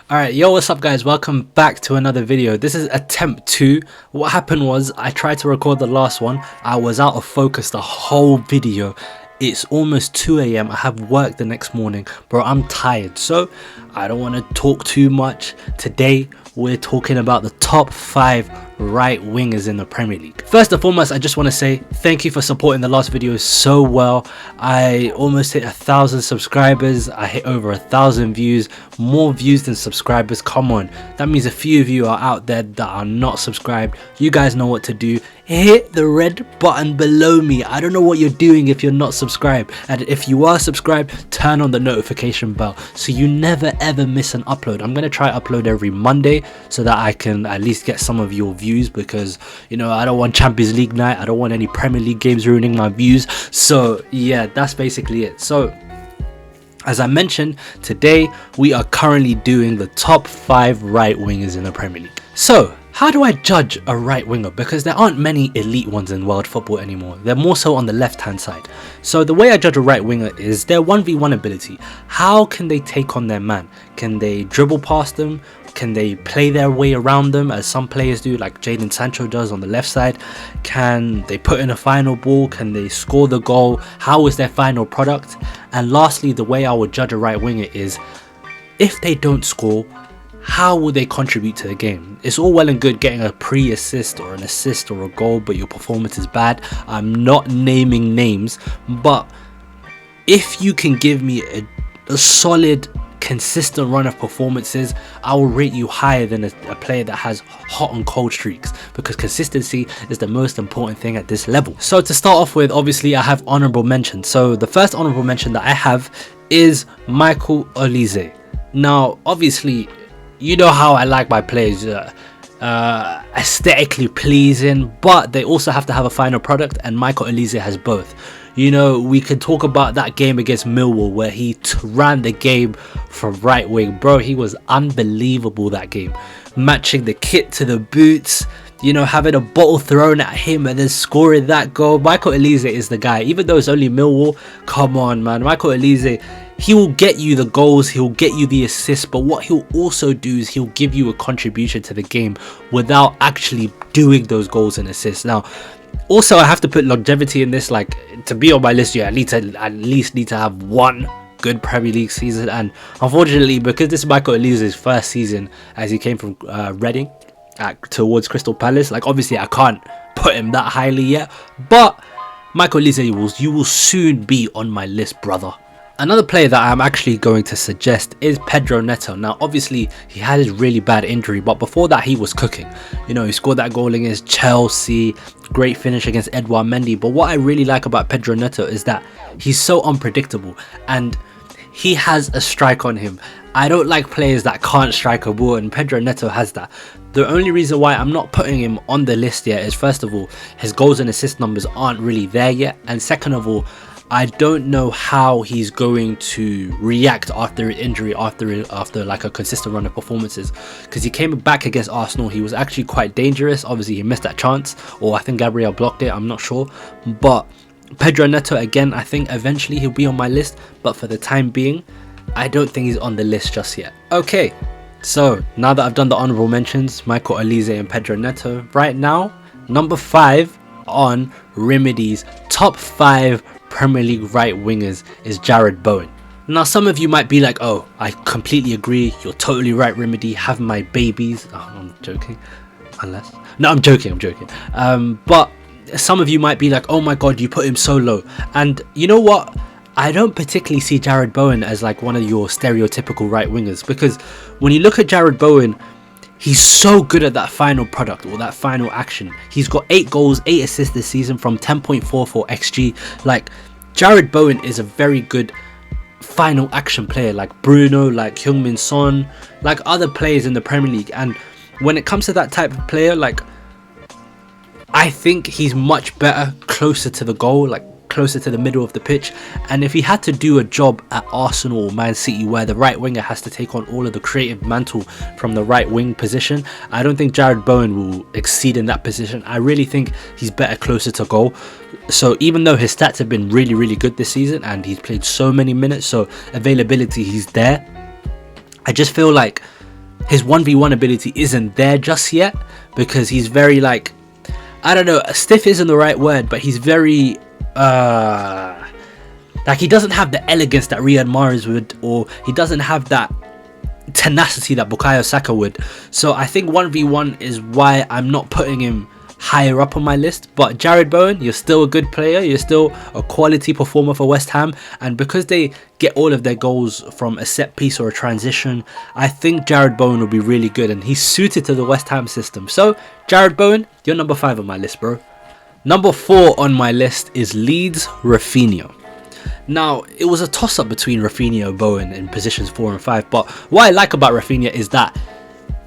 Alright, yo, what's up guys? Welcome back to another video. This is attempt 2. What happened was I tried to record the last one. I was out of focus the whole video. It's almost 2 AM. I have work the next morning. Bro, I'm tired. So, I don't want to talk too much. Today, we're talking about the top 5 right wingers in the Premier League. First and foremost, I just want to say thank you for supporting the last video so well. I almost hit 1,000 subscribers. I hit over 1,000 views, more views than subscribers. Come on, that means a few of you are out there that are not subscribed. You guys know what to do. Hit the red button below me. I don't know what you're doing if you're not subscribed, and if you are subscribed, turn on the notification bell so you never ever miss an upload. I'm gonna try upload every Monday so that I can at least get some of your views, because you know I don't want Champions League night, I don't want any Premier League games ruining my views. So yeah, that's basically it. So as I mentioned, today we are currently doing the top 5 right wingers in the Premier League. So how do I judge a right winger? Because there aren't many elite ones in world football anymore. They're more so on the left hand side. So the way I judge a right winger is their 1v1 ability. How can they take on their man? Can they dribble past them? Can they play their way around them as some players do, like Jadon Sancho does on the left side? Can they put in a final ball? Can they score the goal? How is their final product? And lastly, the way I would judge a right winger is if they don't score, how will they contribute to the game? It's all well and good getting a pre-assist or an assist or a goal, but your performance is bad. I'm not naming names, but if you can give me a solid, consistent run of performances, I will rate you higher than a player that has hot and cold streaks, because consistency is the most important thing at this level. So to start off with, obviously I have honorable mentions. So the first honorable mention that I have is Michael Olise. Now obviously you know how I like my players, aesthetically pleasing, but they also have to have a final product, and Michael Olise has both. You know, we can talk about that game against Millwall where he ran the game from right wing. Bro, he was unbelievable that game. Matching the kit to the boots, you know, having a bottle thrown at him and then scoring that goal. Michael Olise is the guy. Even though it's only Millwall, come on man, Michael Olise, he will get you the goals, he'll get you the assists, but what he'll also do is he'll give you a contribution to the game without actually doing those goals and assists. Now also I have to put longevity in this. Like, to be on my list, you at least need to have one good Premier League season, and unfortunately, because this is Michael Olise's first season as he came from Reading towards Crystal Palace, like obviously I can't put him that highly yet, but Michael Olise, you will soon be on my list, brother. Another player that I'm actually going to suggest is Pedro Neto. Now obviously he had his really bad injury, but before that he was cooking. You know, he scored that goal against Chelsea, great finish against Edouard Mendy. But what I really like about Pedro Neto is that he's so unpredictable and he has a strike on him. I don't like players that can't strike a ball, and Pedro Neto has that. The only reason why I'm not putting him on the list yet is, first of all, his goals and assist numbers aren't really there yet, and second of all, I don't know how he's going to react after an injury, after like a consistent run of performances, because he came back against Arsenal. He was actually quite dangerous. Obviously he missed that chance, or I think Gabriel blocked it, I'm not sure. But Pedro Neto, again, I think eventually he'll be on my list, but for the time being I don't think he's on the list just yet. Okay, so now that I've done the honorable mentions, Michael Olise and Pedro Neto, right now number 5 on Rimedi's top 5 Premier League right wingers is Jarrod Bowen. Now some of you might be like, oh, I completely agree, you're totally right Rimedi, have my babies. Oh, I'm joking, unless, no, I'm joking. But some of you might be like, oh my god, you put him so low. And you know what, I don't particularly see Jarrod Bowen as like one of your stereotypical right wingers, because when you look at Jarrod Bowen, he's so good at that final product or that final action. He's got 8 goals, 8 assists this season from 10.44 XG. Like, Jarrod Bowen is a very good final action player, like Bruno, like Heung-min Son, like other players in the Premier League. And when it comes to that type of player, like, I think he's much better closer to the goal, like closer to the middle of the pitch. And if he had to do a job at Arsenal or Man City where the right winger has to take on all of the creative mantle from the right wing position, I don't think Jarrod Bowen will exceed in that position. I really think he's better closer to goal. So even though his stats have been really good this season and he's played so many minutes, so availability, he's there, I just feel like his 1v1 ability isn't there just yet, because he's very like, I don't know, stiff isn't the right word, but he's very like, he doesn't have the elegance that Riyad Mahrez would, or he doesn't have that tenacity that Bukayo Saka would. So I think 1v1 is why I'm not putting him higher up on my list. But Jarrod Bowen, you're still a good player, you're still a quality performer for West Ham, and because they get all of their goals from a set piece or a transition, I think Jarrod Bowen will be really good, and he's suited to the West Ham system. So Jarrod Bowen, you're number 5 on my list, bro. Number 4 on my list is Leeds Raphinha. Now, it was a toss-up between Raphinha and Bowen in positions 4 and 5, but what I like about Raphinha is that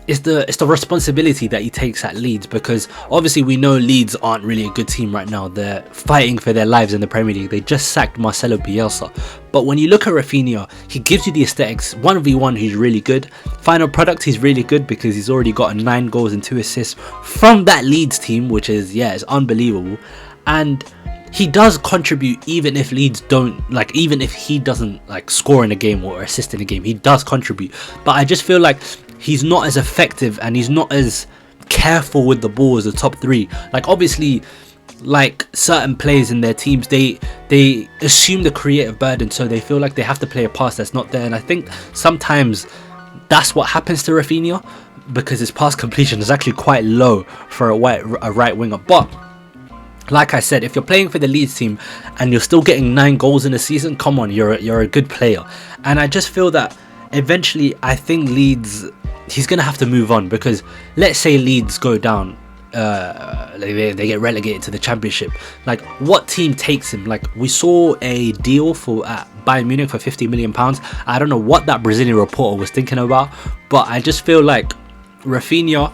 it's the responsibility that he takes at Leeds, because obviously we know Leeds aren't really a good team right now. They're fighting for their lives in the Premier League. They just sacked Marcelo Bielsa. But when you look at Raphinha, he gives you the aesthetics. 1v1, he's really good. Final product, he's really good, because he's already got 9 goals and 2 assists from that Leeds team, which is, yeah, it's unbelievable. And he does contribute, even if Leeds don't, like, even if he doesn't like score in a game or assist in a game, he does contribute. But I just feel like he's not as effective and he's not as careful with the ball as the top 3. Like, obviously, like certain players in their teams, they assume the creative burden, so they feel like they have to play a pass that's not there. And I think sometimes that's what happens to Raphinha, because his pass completion is actually quite low for a right winger. But like I said, if you're playing for the Leeds team and you're still getting 9 goals in a season, come on, you're a good player. And I just feel that eventually, I think Leeds, he's going to have to move on, because let's say Leeds go down, they get relegated to the Championship. Like, what team takes him? Like, we saw a deal for Bayern Munich for £50 million. I don't know what that Brazilian reporter was thinking about, but I just feel like Raphinha,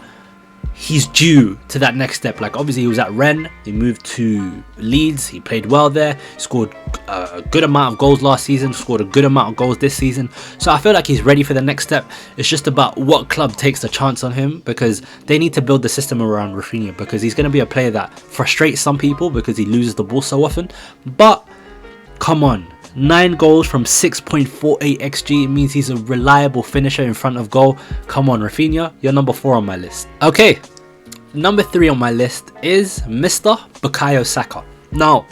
he's due to that next step. Like, obviously he was at Rennes, he moved to Leeds, he played well there, scored a good amount of goals last season, scored a good amount of goals this season. So I feel like he's ready for the next step. It's just about what club takes the chance on him, because they need to build the system around Raphinha, because he's going to be a player that frustrates some people because he loses the ball so often. But come on, 9 goals from 6.48 XG, it means he's a reliable finisher in front of goal. Come on, Raphinha, you're number 4 on my list. Okay, number 3 on my list is Mr. Bukayo Saka. Now,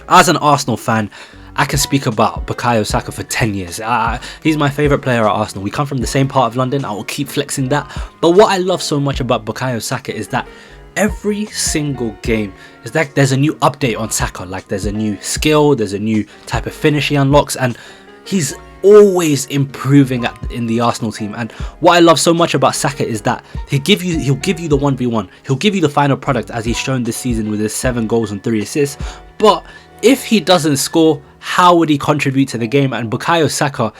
as an Arsenal fan, I can speak about Bukayo Saka for 10 years. He's my favourite player at Arsenal. We come from the same part of London. I will keep flexing that. But what I love so much about Bukayo Saka is that every single game is like there's a new update on Saka. Like, there's a new skill, there's a new type of finish he unlocks, and he's always improving in the Arsenal team. And what I love so much about Saka is that he'll give you the 1v1, he'll give you the final product, as he's shown this season with his 7 goals and 3 assists. But if he doesn't score, how would he contribute to the game? And Bukayo Saka,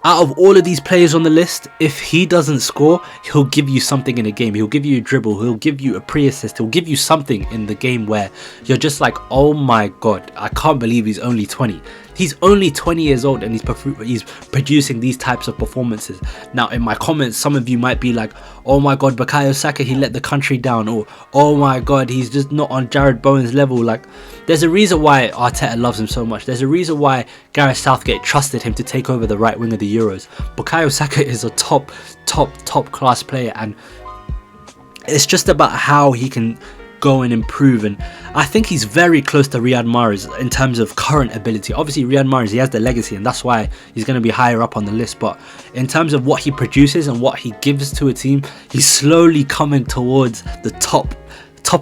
out of all of these players on the list, if he doesn't score, he'll give you something in a game. He'll give you a dribble, he'll give you a pre-assist, he'll give you something in the game where you're just like, oh my god, I can't believe he's only 20. He's only 20 years old and he's producing these types of performances. Now, in my comments, some of you might be like, oh my god, Bukayo Saka, he let the country down, or oh my god, he's just not on Jarrod Bowen's level. Like, there's a reason why Arteta loves him so much. There's a reason why Gareth Southgate trusted him to take over the right wing of the Euros. Bukayo Saka is a top class player, and it's just about how he can go and improve. And I think he's very close to Riyad Mahrez in terms of current ability. Obviously Riyad Mahrez, he has the legacy, and that's why he's going to be higher up on the list. But in terms of what he produces and what he gives to a team, he's slowly coming towards the top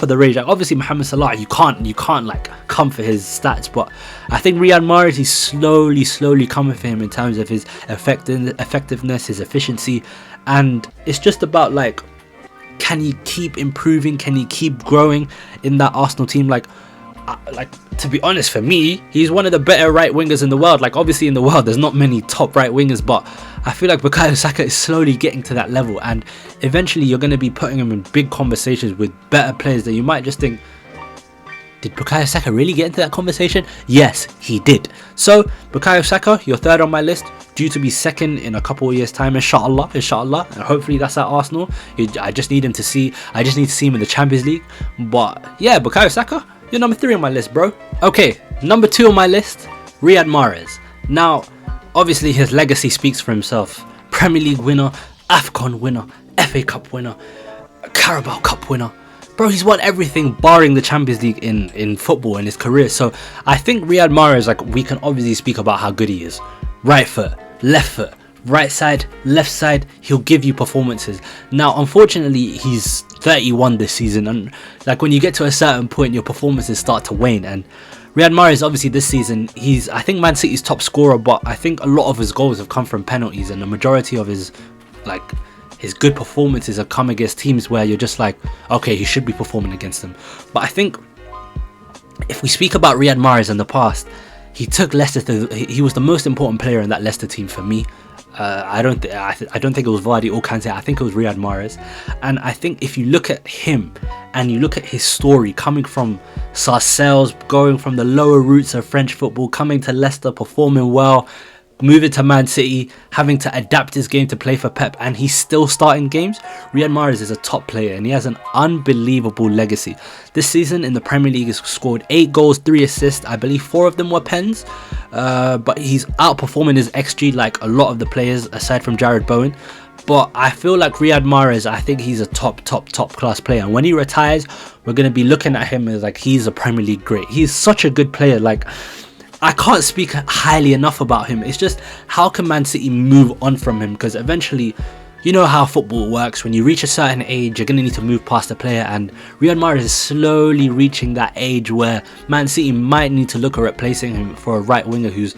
of the range. Like, obviously Mohamed Salah, you can't like come for his stats, but I think Riyad Mahrez, he's slowly coming for him in terms of his effectiveness, his efficiency. And it's just about like, can he keep improving? Can he keep growing in that Arsenal team? Like, to be honest, for me, he's one of the better right wingers in the world. Like, obviously in the world, there's not many top right wingers, but I feel like Bukayo Saka is slowly getting to that level, and eventually you're going to be putting him in big conversations with better players that you might just think, did Bukayo Saka really get into that conversation? Yes, he did. So, Bukayo Saka, you're 3rd on my list, due to be 2nd in a couple of years' time, inshallah, and hopefully that's at Arsenal. I just need to see him in the Champions League. But yeah, Bukayo Saka, you're number 3 on my list, bro. Okay, number 2 on my list, Riyad Mahrez. Now, obviously his legacy speaks for himself. Premier League winner, AFCON winner, FA Cup winner, Carabao Cup winner. Bro, he's won everything barring the Champions League in football in his career. So I think Riyad Mahrez, like, we can obviously speak about how good he is. Right foot, left foot, right side, left side, he'll give you performances. Now, unfortunately, he's 31 this season, and like when you get to a certain point, your performances start to wane. And Riyad Mahrez, obviously this season, he's, I think, Man City's top scorer, but I think a lot of his goals have come from penalties, and the majority of his, like, his good performances have come against teams where you're just like, okay, he should be performing against them. But I think if we speak about Riyad Mahrez in the past, he took Leicester to, he was the most important player in that Leicester team for me. I don't think it was Vardy or Kante. I think it was Riyad Mahrez. And I think if you look at him and you look at his story, coming from Sarcelles, going from the lower roots of French football, coming to Leicester, performing well, moving to Man City, having to adapt his game to play for Pep, and he's still starting games. Riyad Mahrez is a top player and he has an unbelievable legacy. This season in the Premier League, he's scored 8 goals, 3 assists. I believe 4 of them were pens, but he's outperforming his XG like a lot of the players aside from Jarrod Bowen. But I feel like Riyad Mahrez, I think he's a top class player, and when he retires, we're going to be looking at him as like he's a Premier League great. He's such a good player. Like, I can't speak highly enough about him. It's just, how can Man City move on from him? Because eventually, you know how football works. When you reach a certain age, you're going to need to move past the player. And Riyad Mahrez is slowly reaching that age where Man City might need to look at replacing him for a right winger who's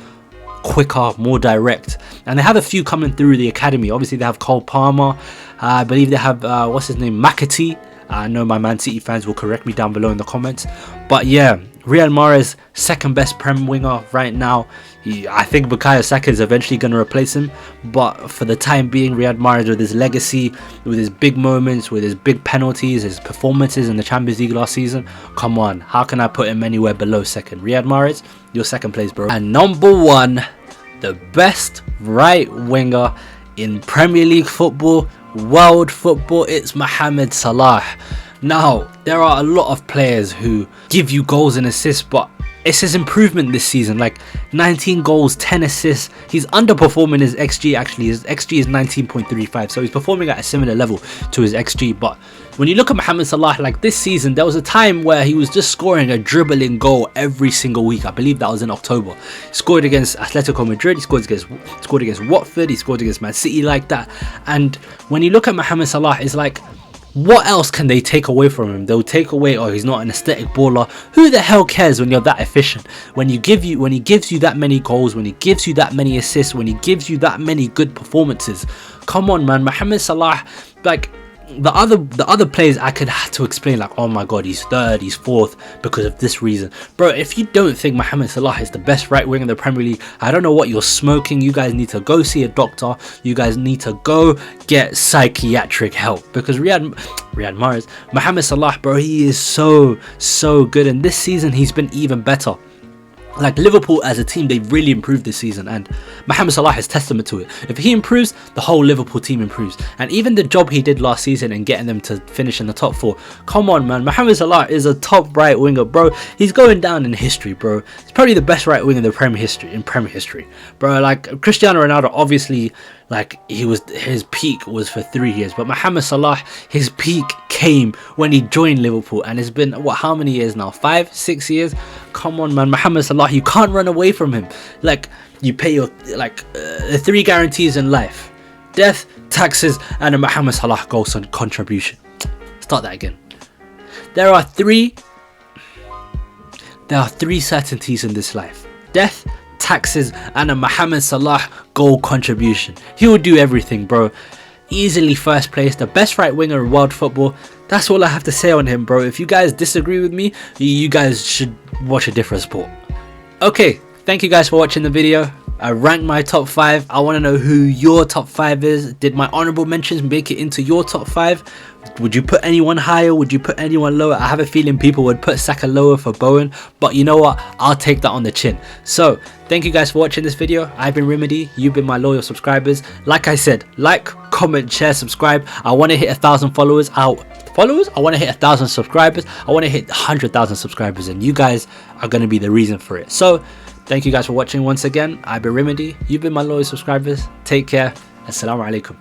quicker, more direct. And they have a few coming through the academy. Obviously, they have Cole Palmer. I believe they have, what's his name, McAtee. I know my Man City fans will correct me down below in the comments. But yeah, Riyad Mahrez, second best Prem winger right now. I think Bukayo Saka is eventually going to replace him. But for the time being, Riyad Mahrez, with his legacy, with his big moments, with his big penalties, his performances in the Champions League last season, come on, how can I put him anywhere below second? Riyad Mahrez, your second place, bro. And number 1, the best right winger in Premier League football, world football, it's Mohamed Salah. Now, there are a lot of players who give you goals and assists, but it's his improvement this season. Like 19 goals, 10 assists. He's underperforming his XG actually. His XG is 19.35, so he's performing at a similar level to his XG. But when you look at Mohamed Salah, like this season, there was a time where he was just scoring a dribbling goal every single week. I believe that was in October. He scored against Atletico Madrid, he scored against Watford, he scored against Man City like that. And when you look at Mohamed Salah, it's like, what else can they take away from him? They'll take away, oh, he's not an aesthetic baller. Who the hell cares when you're that efficient? When he gives you that many goals, when he gives you that many assists, when he gives you that many good performances. Come on, man. Mohamed Salah, like, the other players I could have to explain, like, oh my god, he's third, he's fourth because of this reason. Bro, if you don't think Mohamed Salah is the best right wing in the Premier League, I don't know what you're smoking. You guys need to go see a doctor. You guys need to go get psychiatric help, because Riyad Mahrez, Mohamed Salah, bro, he is so good, and this season he's been even better. Like, Liverpool as a team, they've really improved this season, and Mohamed Salah is testament to it. If he improves, the whole Liverpool team improves. And even the job he did last season in getting them to finish in the top 4, come on, man, Mohamed Salah is a top right winger, bro. He's going down in history, bro. He's probably the best right winger in the Premier history, bro. Like, Cristiano Ronaldo, obviously, like, his peak was for 3 years, but Mohamed Salah, his peak came when he joined Liverpool, and it's been, what, how many years now? 5, 6 years? Come on, man, Mohamed Salah, you can't run away from him. Like, you pay your, like, the 3 guarantees in life: death, taxes, and a Mohamed Salah goal contribution. Start that again. There are three certainties in this life: death, taxes, and a Mohamed Salah goal contribution. He will do everything, bro. Easily first place, the best right winger in world football. That's all I have to say on him, bro. If you guys disagree with me, you guys should watch a different sport. Okay, thank you guys for watching the video. I ranked my top 5. I want to know who your top 5 is. Did my honorable mentions make it into your top 5? Would you put anyone higher? Would you put anyone lower? I have a feeling people would put Saka lower for Bowen, but you know what? I'll take that on the chin. So, thank you guys for watching this video. I've been Rimedi. You've been my loyal subscribers. Like I said, like, comment, share, subscribe. I want to hit 1,000 followers. I want to hit 1,000 subscribers. I want to hit 100,000 subscribers, and you guys are going to be the reason for it. So, thank you guys for watching once again. I've been Rimedi. You've been my loyal subscribers. Take care. Assalamu alaikum.